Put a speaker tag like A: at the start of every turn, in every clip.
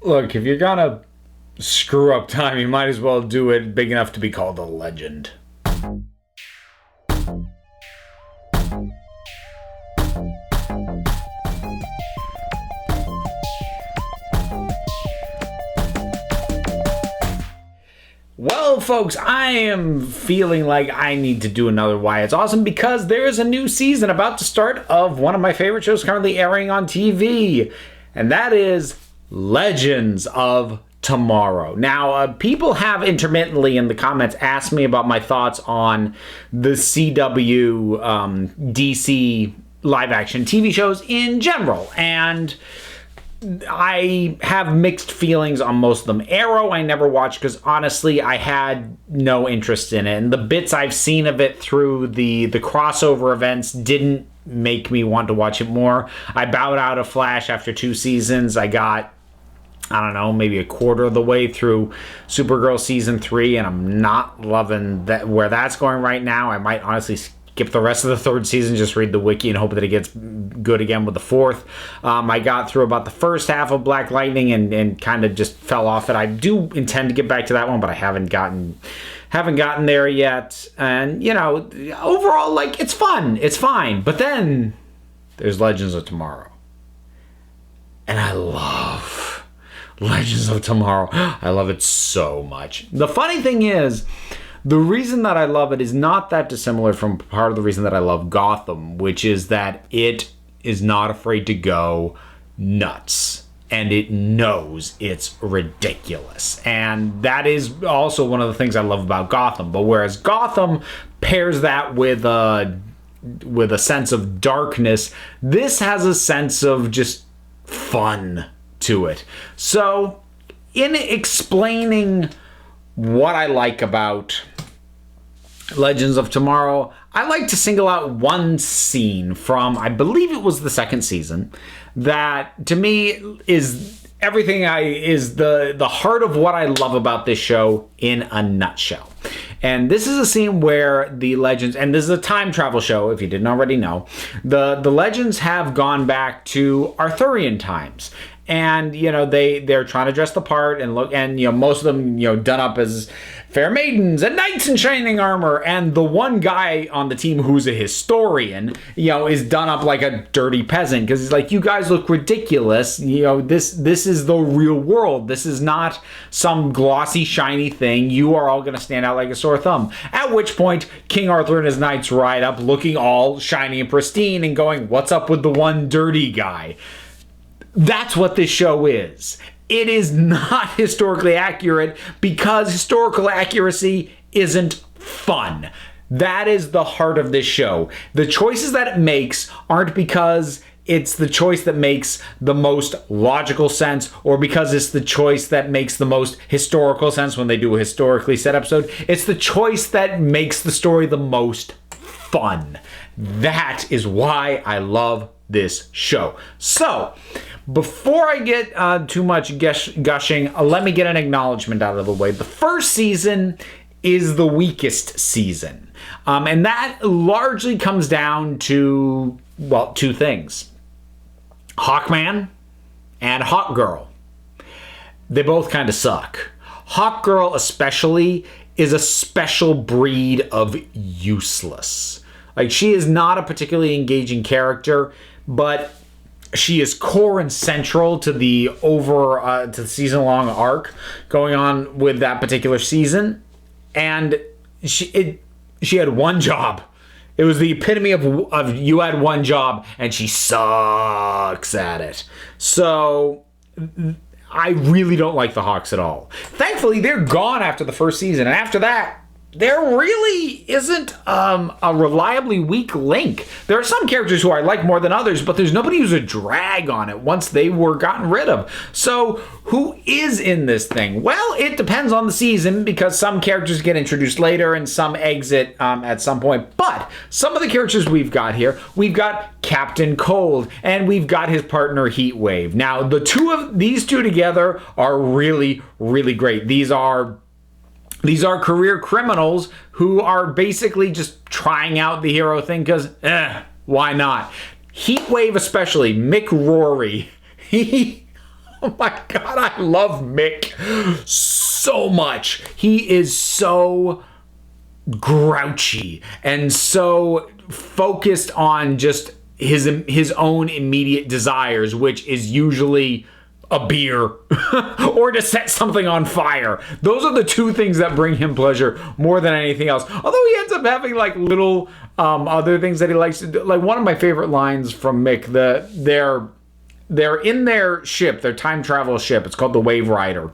A: Look, if you're gonna screw up time, you might as well do it big enough to be called a legend. Well, folks, I am feeling like I need to do another Why It's Awesome because there is a new season about to start of one of my favorite shows currently airing on TV, and that is Legends of Tomorrow. Now, people have intermittently in the comments asked me about my thoughts on the CW DC live-action TV shows in general, and I have mixed feelings on most of them. Arrow I never watched because honestly I had no interest in it, and the bits I've seen of it through the crossover events didn't make me want to watch it more. I bowed out of Flash after 2 seasons. I got, I don't know, maybe a quarter of the way through Supergirl season 3, and I'm not loving that where that's going right now. I might honestly skip the rest of the 3rd season, just read the wiki and hope that it gets good again with the 4th. I got through about the first half of Black Lightning and kind of just fell off it. I do intend to get back to that one, but I haven't gotten there yet. And, you know, overall, like, it's fun. It's fine. But then there's Legends of Tomorrow. And I love Legends of Tomorrow. I love it so much. The funny thing is, the reason that I love it is not that dissimilar from part of the reason that I love Gotham, which is that it is not afraid to go nuts. And it knows it's ridiculous. And that is also one of the things I love about Gotham. But whereas Gotham pairs that with a sense of darkness, this has a sense of just fun to it. So, in explaining what I like about Legends of Tomorrow, I like to single out one scene from, I believe it was the 2nd season, that to me is everything is the heart of what I love about this show in a nutshell. And this is a scene where the Legends, and this is a time travel show, if you didn't already know, the Legends have gone back to Arthurian times. And, you know, they're trying to dress the part and look, and, you know, most of them, you know, done up as fair maidens and knights in shining armor. And the one guy on the team who's a historian, you know, is done up like a dirty peasant because he's like, you guys look ridiculous. You know, this is the real world. This is not some glossy, shiny thing. You are all going to stand out like a sore thumb. At which point, King Arthur and his knights ride up looking all shiny and pristine and going, what's up with the one dirty guy? That's what this show is. It is not historically accurate because historical accuracy isn't fun. That is the heart of this show. The choices that it makes aren't because it's the choice that makes the most logical sense or because it's the choice that makes the most historical sense when they do a historically set episode. It's the choice that makes the story the most fun. That is why I love this show. So, before I get too much gushing, let me get an acknowledgement out of the way. The 1st season is the weakest season. And that largely comes down to, well, 2 things. Hawkman and Hawkgirl. They both kind of suck. Hawkgirl especially is a special breed of useless. Like, she is not a particularly engaging character, but she is core and central to the to the season-long arc going on with that particular season. And she had one job. It was the epitome of you had one job, and she sucks at it. So I really don't like the Hawks at all. Thankfully, they're gone after the 1st season, and after that, there really isn't a reliably weak link. There are some characters who I like more than others, but there's nobody who's a drag on it once they were gotten rid of. So who is in this thing? Well, it depends on the season because some characters get introduced later and some exit at some point. But some of the characters we've got here, we've got Captain Cold and we've got his partner Heatwave. Now, these two together are really, really great. These are career criminals who are basically just trying out the hero thing because, why not? Heatwave especially, Mick Rory, Oh my God, I love Mick so much. He is so grouchy and so focused on just his own immediate desires, which is usually a beer or to set something on fire. Those are the two things that bring him pleasure more than anything else. Although he ends up having like little other things that he likes to do. Like one of my favorite lines from Mick, they're in their ship, their time travel ship. It's called the Wave Rider.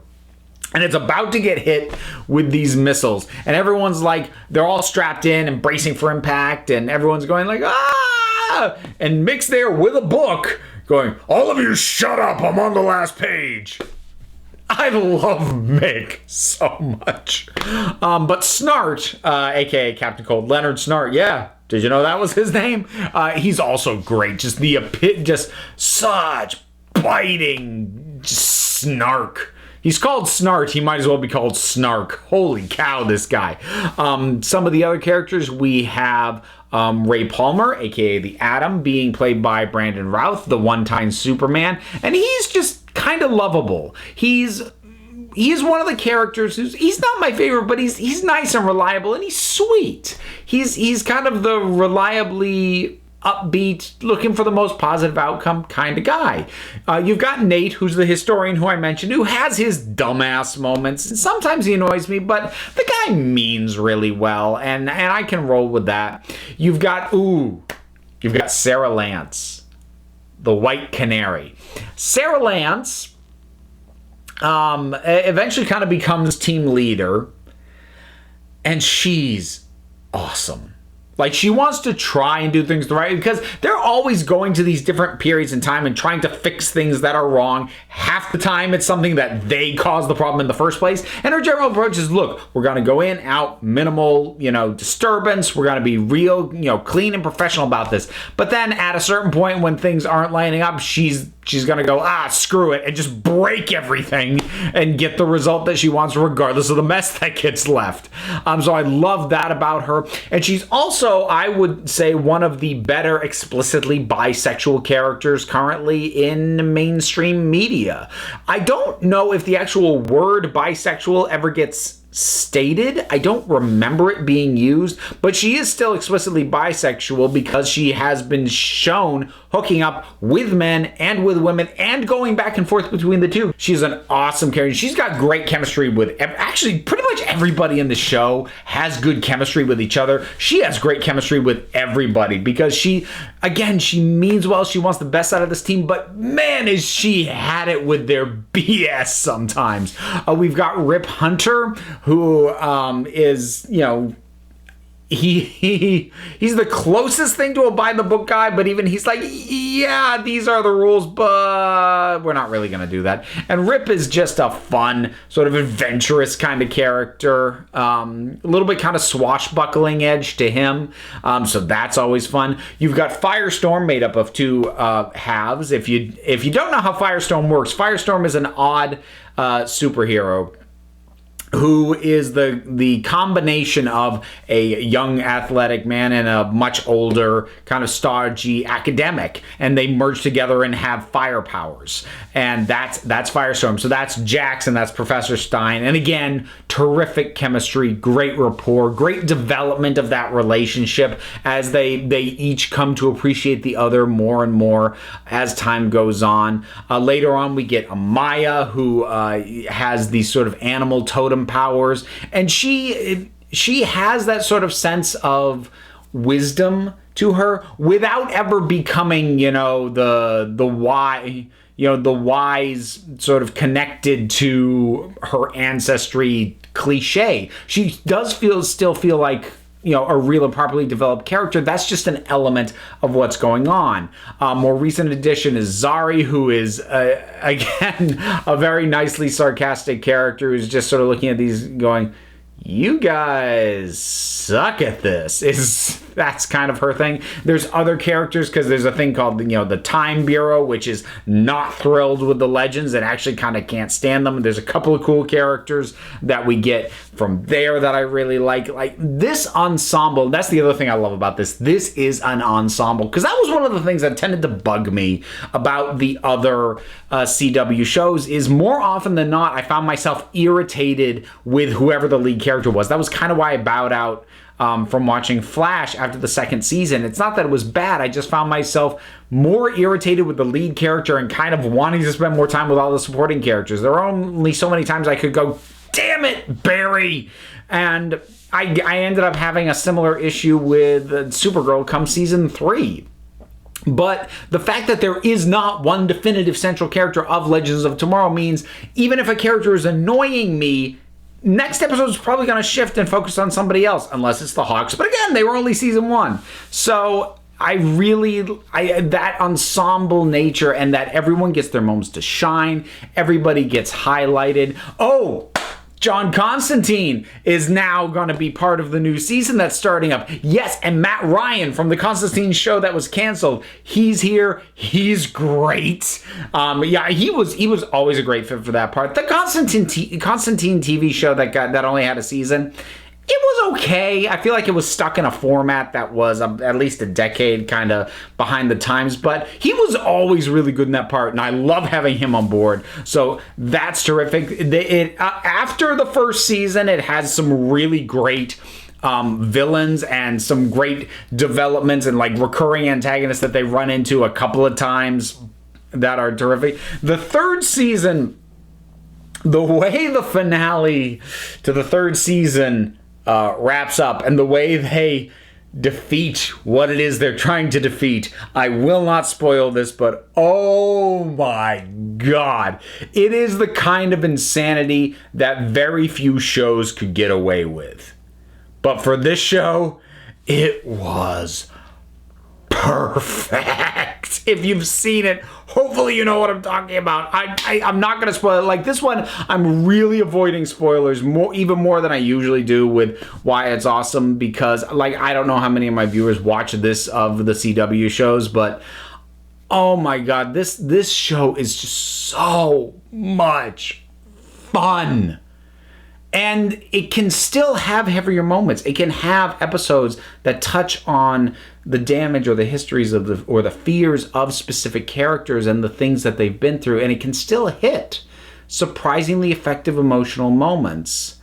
A: And it's about to get hit with these missiles. And everyone's like, they're all strapped in and bracing for impact. And everyone's going like, ah! And Mick's there with a book going, all of you shut up, I'm on the last page. I love Mick so much. But Snart, aka Captain Cold, Leonard Snart, yeah. Did you know that was his name? He's also great. Just such biting snark. He's called Snart. He might as well be called Snark. Holy cow, this guy. Some of the other characters, we have Ray Palmer, a.k.a. the Atom, being played by Brandon Routh, the one-time Superman. And he's just kind of lovable. He's one of the characters he's not my favorite, but he's nice and reliable, and he's sweet. He's kind of the reliably upbeat, looking for the most positive outcome kind of guy. You've got Nate, who's the historian who I mentioned, who has his dumbass moments. And sometimes he annoys me, but the guy means really well, and I can roll with that. You've got Sarah Lance, the White Canary. Sarah Lance eventually kind of becomes team leader, and she's awesome. Like, she wants to try and do things the right way, because they're always going to these different periods in time and trying to fix things that are wrong. Half the time, it's something that they caused the problem in the first place. And her general approach is, look, we're going to go in, out, minimal, disturbance. We're going to be real, clean and professional about this. But then at a certain point when things aren't lining up, she's going to go, screw it, and just break everything and get the result that she wants regardless of the mess that gets left. So I love that about her. And she's also, I would say, one of the better explicitly bisexual characters currently in mainstream media. I don't know if the actual word bisexual ever gets stated. I don't remember it being used, but she is still explicitly bisexual because she has been shown hooking up with men and with women and going back and forth between the two. She's an awesome character. She's got great chemistry with, actually, pretty much everybody in the show has good chemistry with each other. She has great chemistry with everybody because she means well. She wants the best out of this team, but man, is she had it with their BS sometimes. We've got Rip Hunter, who is, he's the closest thing to a by the book guy, but even he's like, yeah, these are the rules, but we're not really going to do that. And Rip is just a fun, sort of adventurous kind of character. A little bit kind of swashbuckling edge to him. So that's always fun. You've got Firestorm, made up of two halves. If you don't know how Firestorm works, Firestorm is an odd superhero who is the combination of a young athletic man and a much older kind of stodgy academic, and they merge together and have fire powers, and that's Firestorm. So that's Jax and that's Professor Stein, and again, terrific chemistry, great rapport, great development of that relationship as they each come to appreciate the other more and more as time goes on. Later on, we get Amaya, who has these sort of animal totem powers, and she has that sort of sense of wisdom to her without ever becoming, the wise sort of connected to her ancestry cliche. She does still feel like a real and properly developed character. That's just an element of what's going on. More recent addition is Zari, who is, again, a very nicely sarcastic character who's just sort of looking at these going, you guys suck at this. That's kind of her thing. There's other characters, because there's a thing called, the Time Bureau, which is not thrilled with the Legends and actually kind of can't stand them. There's a couple of cool characters that we get from there that I really like. Like this ensemble, that's the other thing I love about this. This is an ensemble, because that was one of the things that tended to bug me about the other CW shows, is more often than not, I found myself irritated with whoever the lead character was. That was kind of why I bowed out from watching Flash after the second season. It's not that it was bad. I just found myself more irritated with the lead character and kind of wanting to spend more time with all the supporting characters. There are only so many times I could go, damn it, Barry! And I ended up having a similar issue with Supergirl come season 3. But the fact that there is not one definitive central character of Legends of Tomorrow means even if a character is annoying me, next episode is probably going to shift and focus on somebody else, unless it's the Hawks. But again, they were only season 1. So I that ensemble nature, and that everyone gets their moments to shine. Everybody gets highlighted. Oh, John Constantine is now going to be part of the new season that's starting up. Yes, and Matt Ryan from the Constantine show that was canceled. He's here. He's great. Yeah, he was always a great fit for that part. The Constantine TV show that only had a season, it was okay. I feel like it was stuck in a format that was at least a decade kind of behind the times, but he was always really good in that part, and I love having him on board. So that's terrific. After the first season, it has some really great villains and some great developments and like recurring antagonists that they run into a couple of times that are terrific. The third season, the way the finale to the third season wraps up, and the way they defeat what it is they're trying to defeat. I will not spoil this, but oh my God. It is the kind of insanity that very few shows could get away with. But for this show, it was perfect. If you've seen it, hopefully you know what I'm talking about. I'm not going to spoil it. Like this one, I'm really avoiding spoilers even more than I usually do with Why It's Awesome, because like I don't know how many of my viewers watch this of the CW shows, but oh my God, this show is just so much fun. And it can still have heavier moments. It can have episodes that touch on the damage or the histories of the fears of specific characters and the things that they've been through, and it can still hit surprisingly effective emotional moments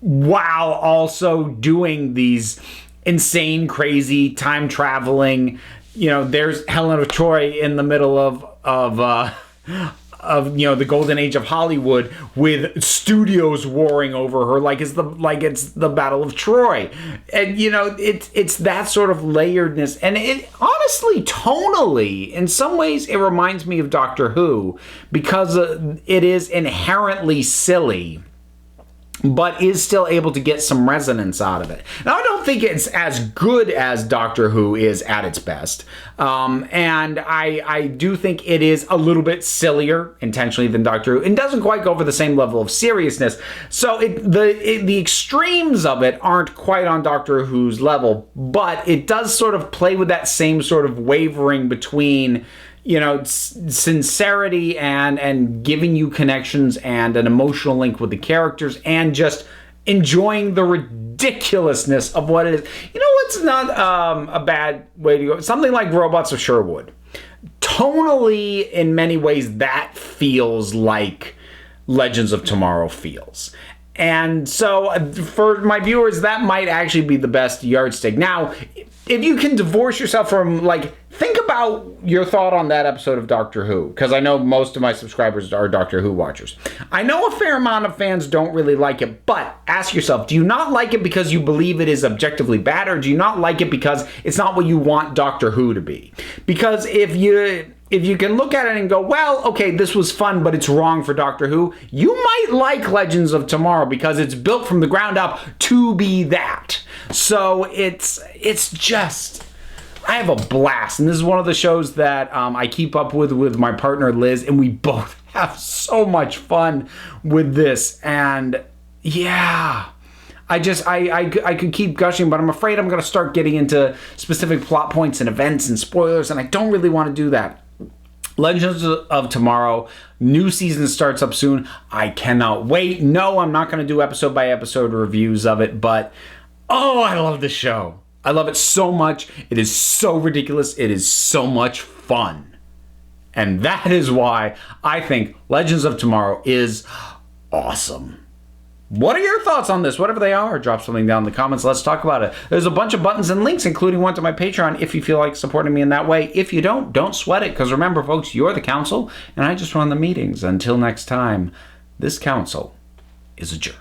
A: while also doing these insane, crazy, time traveling. There's Helen of Troy in the middle of the golden age of Hollywood, with studios warring over her like it's the Battle of Troy. And it's that sort of layeredness, and it honestly, tonally, in some ways it reminds me of Doctor Who, because it is inherently silly but is still able to get some resonance out of it. Now, I don't think it's as good as Doctor Who is at its best. And I do think it is a little bit sillier intentionally than Doctor Who. It doesn't quite go for the same level of seriousness. So the extremes of it aren't quite on Doctor Who's level, but it does sort of play with that same sort of wavering between sincerity and giving you connections and an emotional link with the characters, and just enjoying the ridiculousness of what it is. What's not a bad way to go? Something like Robots of Sherwood. Tonally, in many ways, that feels like Legends of Tomorrow feels. And so for my viewers, that might actually be the best yardstick. Now, if you can divorce yourself from, think about your thought on that episode of Doctor Who, because I know most of my subscribers are Doctor Who watchers. I know a fair amount of fans don't really like it, but ask yourself, do you not like it because you believe it is objectively bad, or do you not like it because it's not what you want Doctor Who to be? Because if you can look at it and go, well, okay, this was fun, but it's wrong for Doctor Who, you might like Legends of Tomorrow because it's built from the ground up to be that. So it's just, I have a blast. And this is one of the shows that I keep up with my partner Liz, and we both have so much fun with this. And Yeah. I could keep gushing, but I'm afraid I'm going to start getting into specific plot points and events and spoilers, and I don't really want to do that. Legends of Tomorrow, new season starts up soon. I cannot wait. No, I'm not going to do episode by episode reviews of it, but oh, I love this show. I love it so much. It is so ridiculous. It is so much fun. And that is why I think Legends of Tomorrow is awesome. What are your thoughts on this? Whatever they are, drop something down in the comments. Let's talk about it. There's a bunch of buttons and links, including one to my Patreon, if you feel like supporting me in that way. If you don't sweat it, because remember, folks, you're the council, and I just run the meetings. Until next time, this council is adjourned.